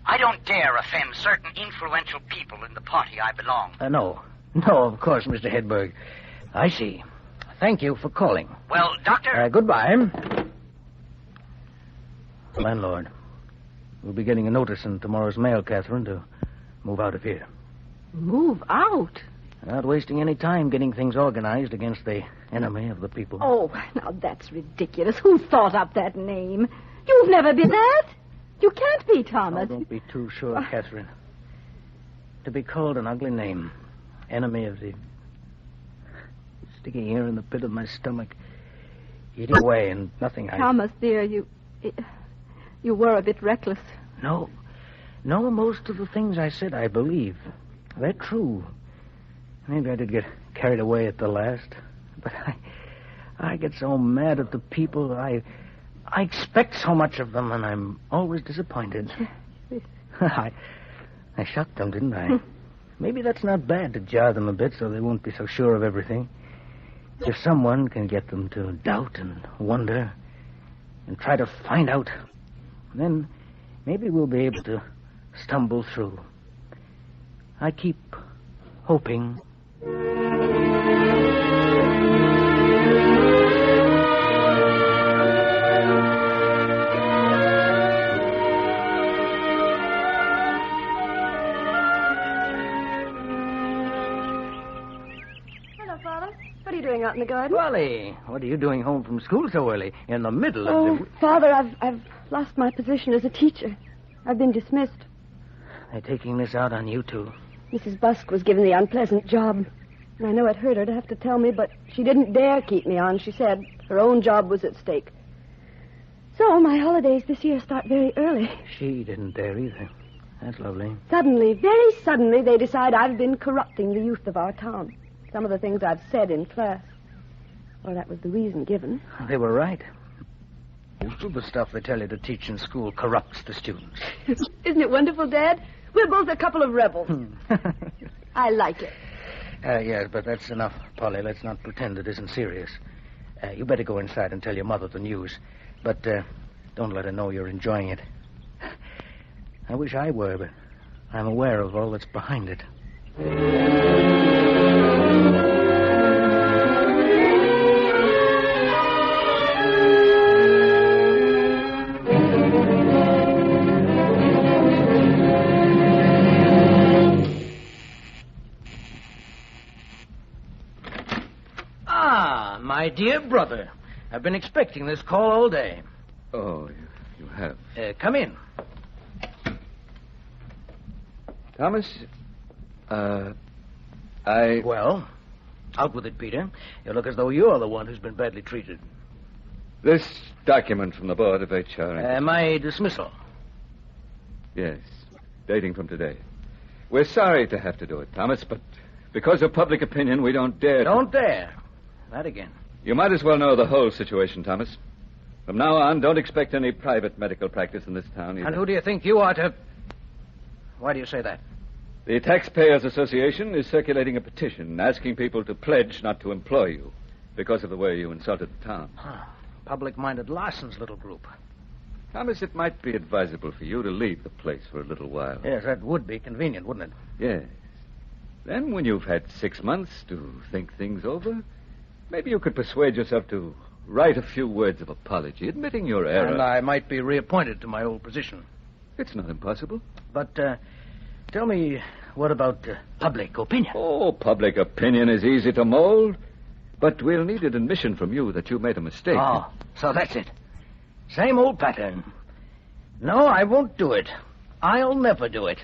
I don't dare offend certain influential people in the party I belong to. No. No, of course, Mr. Hedberg. I see. Thank you for calling. Well, Doctor... Goodbye. Landlord, we'll be getting a notice in tomorrow's mail, Catherine, to move out of here. Move out? Not wasting any time getting things organized against the enemy of the people. Oh, now that's ridiculous. Who thought up that name? You've never been that. You can't be, Thomas. Oh, don't be too sure, Catherine. To be called an ugly name, enemy of the... Sticking here in the pit of my stomach, eating away and nothing Thomas, dear, you were a bit reckless. No, most of the things I said I believe. They're true. Maybe I did get carried away at the last. But I get so mad at the people. I expect so much of them, and I'm always disappointed. I shocked them, didn't I? Maybe that's not bad to jar them a bit so they won't be so sure of everything. If someone can get them to doubt and wonder and try to find out, then maybe we'll be able to stumble through. I keep hoping. Hello, Father. What are you doing out in the garden? Wally, what are you doing home from school so early? In the middle of the... Father, I've lost my position as a teacher. I've been dismissed. They're taking this out on you two. Mrs. Busk was given the unpleasant job. And I know it hurt her to have to tell me, but she didn't dare keep me on. She said her own job was at stake. So my holidays this year start very early. She didn't dare either. That's lovely. Suddenly, very suddenly, they decide I've been corrupting the youth of our town. Some of the things I've said in class. Well, that was the reason given. They were right. Most of the stuff they tell you to teach in school corrupts the students. Isn't it wonderful, Dad? We're both a couple of rebels. I like it. Yes, but that's enough, Polly. Let's not pretend it isn't serious. You better go inside and tell your mother the news. But don't let her know you're enjoying it. I wish I were, but I'm aware of all that's behind it. My dear brother, I've been expecting this call all day. Oh, you have? Come in. Thomas, Well, out with it, Peter. You look as though you're the one who's been badly treated. This document from the Board of HR... my dismissal. Yes, dating from today. We're sorry to have to do it, Thomas, but because of public opinion, we don't dare... Don't dare. That again. You might as well know the whole situation, Thomas. From now on, don't expect any private medical practice in this town either. And who do you think you are to... Why do you say that? The Taxpayers Association is circulating a petition asking people to pledge not to employ you because of the way you insulted the town. Public-minded Larson's little group. Thomas, it might be advisable for you to leave the place for a little while. Yes, that would be convenient, wouldn't it? Yes. Then, when you've had 6 months to think things over, maybe you could persuade yourself to write a few words of apology, admitting your error. And I might be reappointed to my old position. It's not impossible. But, tell me, what about public opinion? Oh, public opinion is easy to mold. But we'll need an admission from you that you made a mistake. Oh, so that's it. Same old pattern. No, I won't do it. I'll never do it.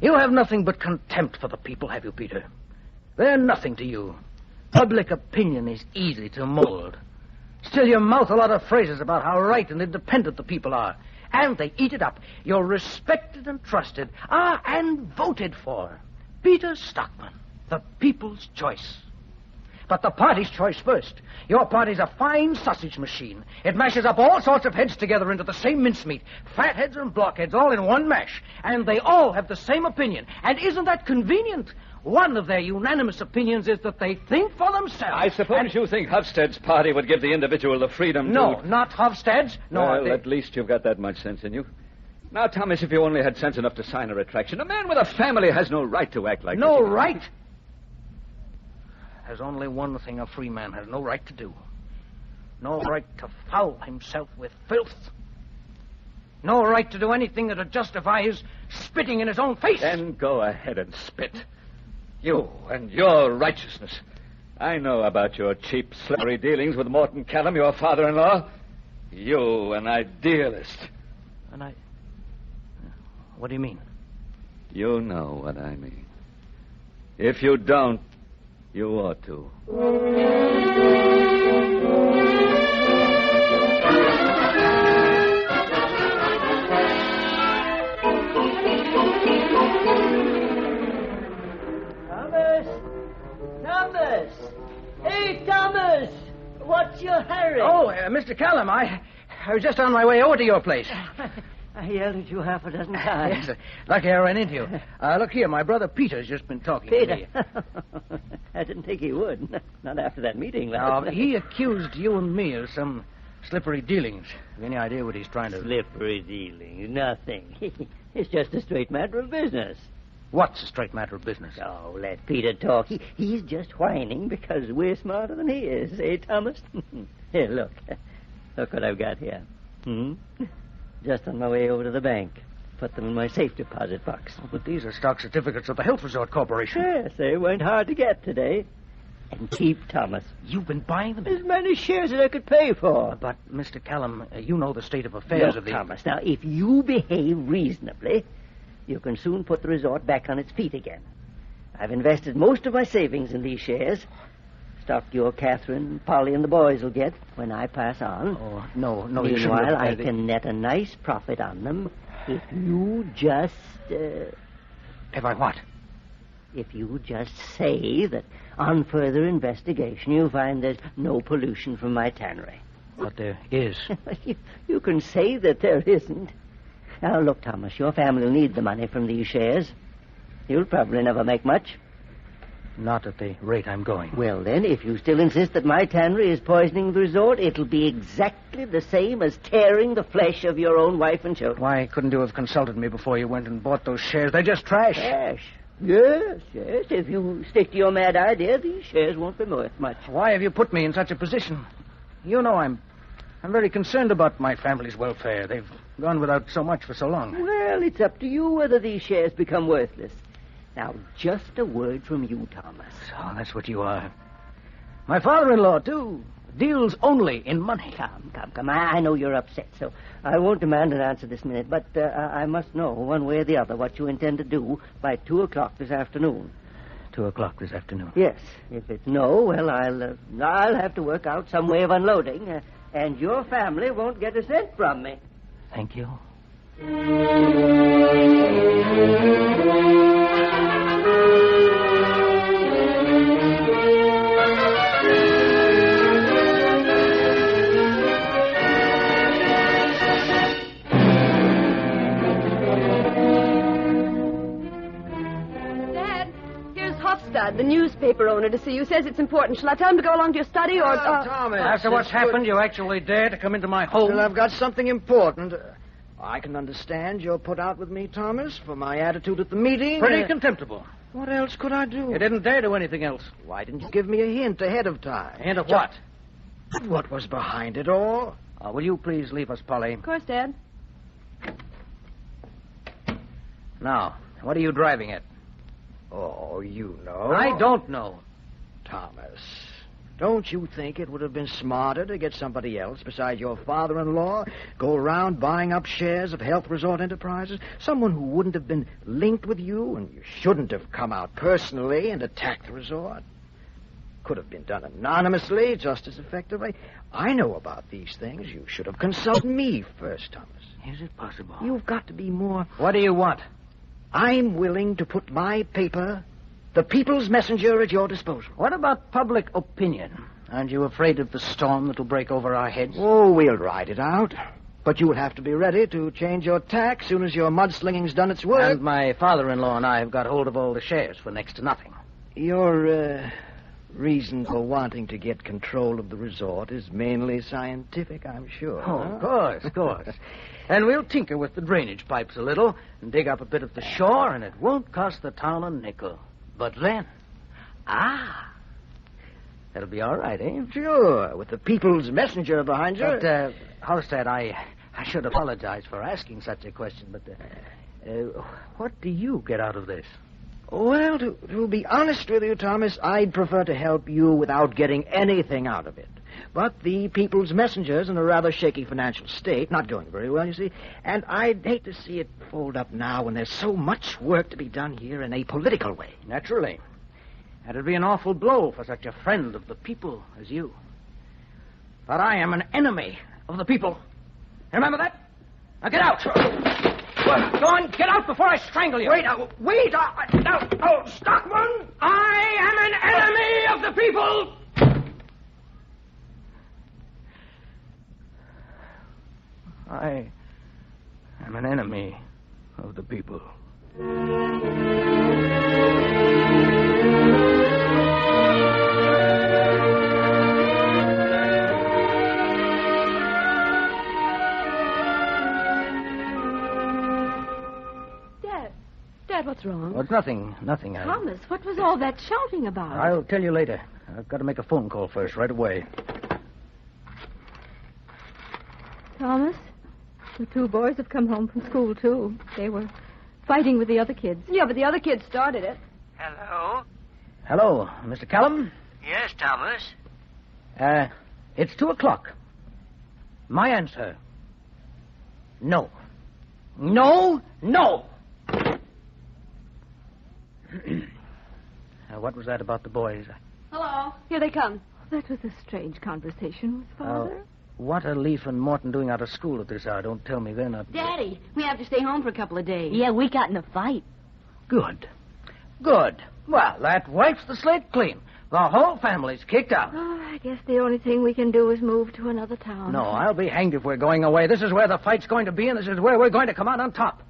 You have nothing but contempt for the people, have you, Peter? They're nothing to you. Public opinion is easy to mold. Still, you mouth a lot of phrases about how right and independent the people are. And they eat it up. You're respected and trusted. And voted for. Peter Stockman, the people's choice. But the party's choice first. Your party's a fine sausage machine. It mashes up all sorts of heads together into the same mincemeat. Fatheads and blockheads all in one mash. And they all have the same opinion. And isn't that convenient? One of their unanimous opinions is that they think for themselves. I suppose you think Hofstede's party would give the individual the freedom to... No, not Hofstede's. No, well, at least you've got that much sense in you. Now, Thomas, if you only had sense enough to sign a retraction, a man with a family has no right to act like No this. right? There's only one thing a free man has no right to do. No right to foul himself with filth. No right to do anything that'd justify his spitting in his own face. Then go ahead and spit. You and your righteousness. I know about your cheap, slippery dealings with Morton Callum, your father-in-law. You, an idealist. What do you mean? You know what I mean. If you don't, you ought to. Thomas! Hey, Thomas! What's your hurry? Oh, Mr. Callum, I was just on my way over to your place. I yelled at you half a dozen times. Yes, lucky I ran into you. Look here, my brother Peter's just been talking to me. I didn't think he would. Not after that meeting last Now, night. he accused you and me of some slippery dealings. Have you any idea what he's trying to... Slippery dealings. Nothing. It's just a straight matter of business. What's a straight matter of business? Oh, let Peter talk. He's just whining because we're smarter than he is. Eh, Thomas? Here, look. Look what I've got here. Just on my way over to the bank. Put them in my safe deposit box. Oh, but these are stock certificates of the Health Resort Corporation. Yes, they weren't hard to get today. And cheap, Thomas. You've been buying them? As many shares as I could pay for. But, Mr. Callum, you know the state of affairs Look, of the... Thomas, now, if you behave reasonably, you can soon put the resort back on its feet again. I've invested most of my savings in these shares. Stock your Catherine, Polly, and the boys will get when I pass on. Oh, no, you shouldn't Meanwhile, have... I can net a nice profit on them if you just... If I what? If you just say that on further investigation you find there's no pollution from my tannery. But there is. You can say that there isn't. Now, look, Thomas, your family will need the money from these shares. You'll probably never make much. Not at the rate I'm going. Well, then, if you still insist that my tannery is poisoning the resort, it'll be exactly the same as tearing the flesh of your own wife and children. Why couldn't you have consulted me before you went and bought those shares? They're just trash. Trash? Yes. If you stick to your mad idea, these shares won't be worth much. Why have you put me in such a position? You know I'm very concerned about my family's welfare. They've gone without so much for so long. Well, it's up to you whether these shares become worthless. Now, just a word from you, Thomas. Oh, that's what you are. My father-in-law, too, deals only in money. Come. I know you're upset, so I won't demand an answer this minute, but I must know, one way or the other, what you intend to do by 2 o'clock this afternoon. 2 o'clock this afternoon? Yes. If it's no, well, I'll have to work out some way of unloading, and your family won't get a cent from me. Thank you. The newspaper owner to see you. Says it's important. Shall I tell him to go along to your study or... Thomas. After what's happened, you actually dare to come into my home? Well, I've got something important. I can understand you're put out with me, Thomas, for my attitude at the meeting. Pretty contemptible. What else could I do? You didn't dare do anything else. Why didn't you give me a hint ahead of time? A hint of what? What was behind it all? Will you please leave us, Polly? Of course, Dad. Now, what are you driving at? Oh, you know. I don't know. Thomas, don't you think it would have been smarter to get somebody else besides your father-in-law go around buying up shares of Health Resort Enterprises? Someone who wouldn't have been linked with you, and you shouldn't have come out personally and attacked the resort. Could have been done anonymously, just as effectively. I know about these things. You should have consulted me first, Thomas. Is it possible? You've got to be more... What do you want? I'm willing to put my paper The people's messenger at your disposal. What about public opinion? Aren't you afraid of the storm that'll break over our heads? Oh, we'll ride it out. But you'll have to be ready to change your tack soon as your mudslinging's done its work. And my father-in-law and I have got hold of all the shares for next to nothing. Your reason for wanting to get control of the resort is mainly scientific, I'm sure. Oh, of course. And we'll tinker with the drainage pipes a little and dig up a bit of the shore, and it won't cost the town a nickel. But then, that'll be all right, eh? Sure, with the people's messenger behind you. But, Halstead, I should apologize for asking such a question, but what do you get out of this? Well, to be honest with you, Thomas, I'd prefer to help you without getting anything out of it. But the people's messenger's in a rather shaky financial state, not going very well, you see, and I'd hate to see it fold up now when there's so much work to be done here in a political way. Naturally. And it'd be an awful blow for such a friend of the people as you. But I am an enemy of the people. Remember that? Now get out! Go on, get out before I strangle you. Wait, Stockman! I am an enemy of the people! I am an enemy of the people. Dad, what's wrong? Oh, it's nothing. Thomas, what was all that shouting about? I'll tell you later. I've got to make a phone call first, right away. Thomas, the two boys have come home from school, too. They were fighting with the other kids. Yeah, but the other kids started it. Hello? Hello, Mr. Callum? Yes, Thomas? It's 2:00. My answer. No. No! What was that about the boys? Hello. Here they come. That was a strange conversation with Father. What are Leaf and Morton doing out of school at this hour? Don't tell me they're not... Daddy, we have to stay home for a couple of days. Yeah, we got in a fight. Good. Well, that wipes the slate clean. The whole family's kicked out. Oh, I guess the only thing we can do is move to another town. No, I'll be hanged if we're going away. This is where the fight's going to be, and this is where we're going to come out on top.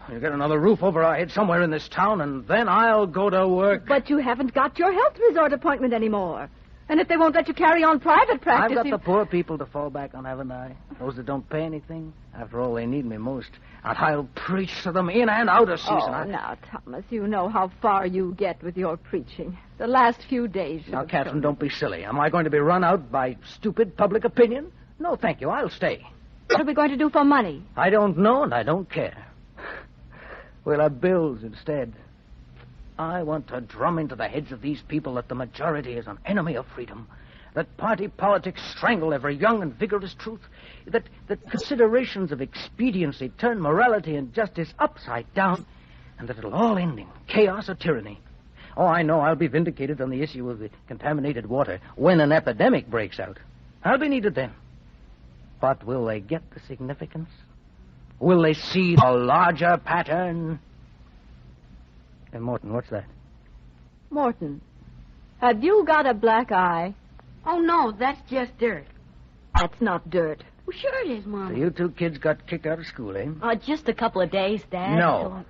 We'll get another roof over our heads somewhere in this town, and then I'll go to work. But you haven't got your health resort appointment anymore. And if they won't let you carry on private practice... I've got the poor people to fall back on, haven't I? Those that don't pay anything. After all, they need me most. And I'll preach to them in and out of season. Oh, now, Thomas, you know how far you get with your preaching. The last few days... Now, Catherine, don't be silly. Am I going to be run out by stupid public opinion? No, thank you. I'll stay. What are we going to do for money? I don't know, and I don't care. We'll have bills instead. I want to drum into the heads of these people that the majority is an enemy of freedom, that party politics strangle every young and vigorous truth, that considerations of expediency turn morality and justice upside down, and that it'll all end in chaos or tyranny. Oh, I know I'll be vindicated on the issue of the contaminated water when an epidemic breaks out. I'll be needed then. But will they get the significance? Will they see the larger pattern? Hey, Morton, what's that? Morton, have you got a black eye? Oh, no, that's just dirt. That's not dirt. Well, sure it is, Mom. So you two kids got kicked out of school, eh? Just a couple of days, Dad. No.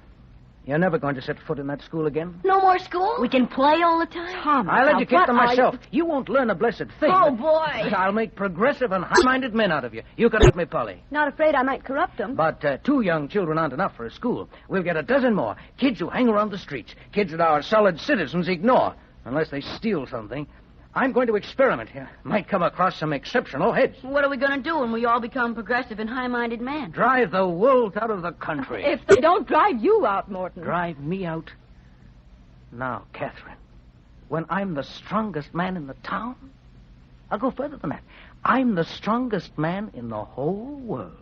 You're never going to set foot in that school again? No more school? We can play all the time? Thomas, I'll educate them myself. You won't learn a blessed thing. Oh, boy. I'll make progressive and high-minded men out of you. You can help me, Polly. Not afraid I might corrupt them. But 2 young children aren't enough for a school. We'll get a dozen more. Kids who hang around the streets. Kids that our solid citizens ignore. Unless they steal something. I'm going to experiment here. Might come across some exceptional heads. What are we going to do when we all become progressive and high-minded men? Drive the wolves out of the country. If they don't drive you out, Morton. Drive me out? Now, Catherine, when I'm the strongest man in the town, I'll go further than that. I'm the strongest man in the whole world.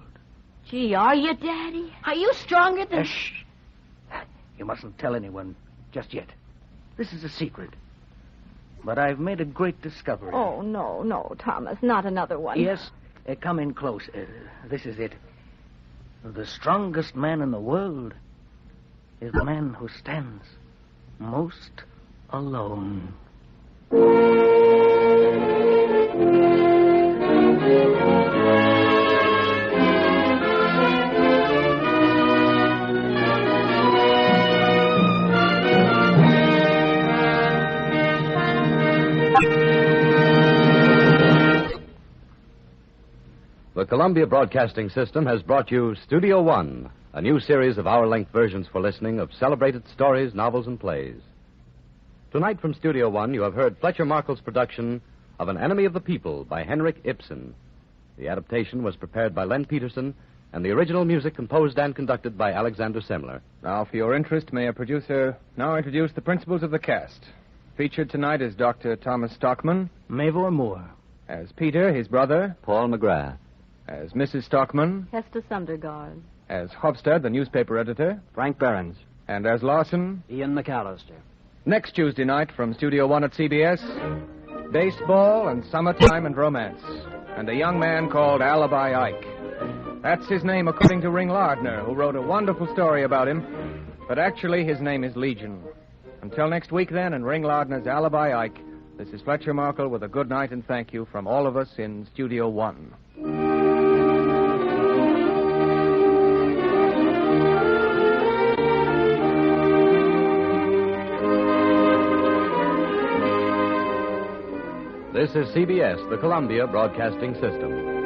Gee, are you, Daddy? Are you stronger than... Shh. You mustn't tell anyone just yet. This is a secret. But I've made a great discovery. Oh, no, Thomas, not another one. Yes, come in close. This is it. The strongest man in the world is the man who stands most alone. The Columbia Broadcasting System has brought you Studio One, a new series of hour-length versions for listening of celebrated stories, novels, and plays. Tonight from Studio One, you have heard Fletcher Markle's production of An Enemy of the People by Henrik Ibsen. The adaptation was prepared by Len Peterson, and the original music composed and conducted by Alexander Semler. Now, for your interest, may a producer now introduce the principals of the cast. Featured tonight is Dr. Thomas Stockman. Mavor Moore. As Peter, his brother. Paul McGrath. As Mrs. Stockman. Hester Sundergaard. As Hofstad, the newspaper editor. Frank Behrens. And as Larson. Ian McAllister. Next Tuesday night from Studio One at CBS, baseball and summertime and romance. And a young man called Alibi Ike. That's his name according to Ring Lardner, who wrote a wonderful story about him. But actually, his name is Legion. Until next week, then, and Ring Lardner's Alibi Ike, this is Fletcher Markle with a good night and thank you from all of us in Studio One. This is CBS, the Columbia Broadcasting System.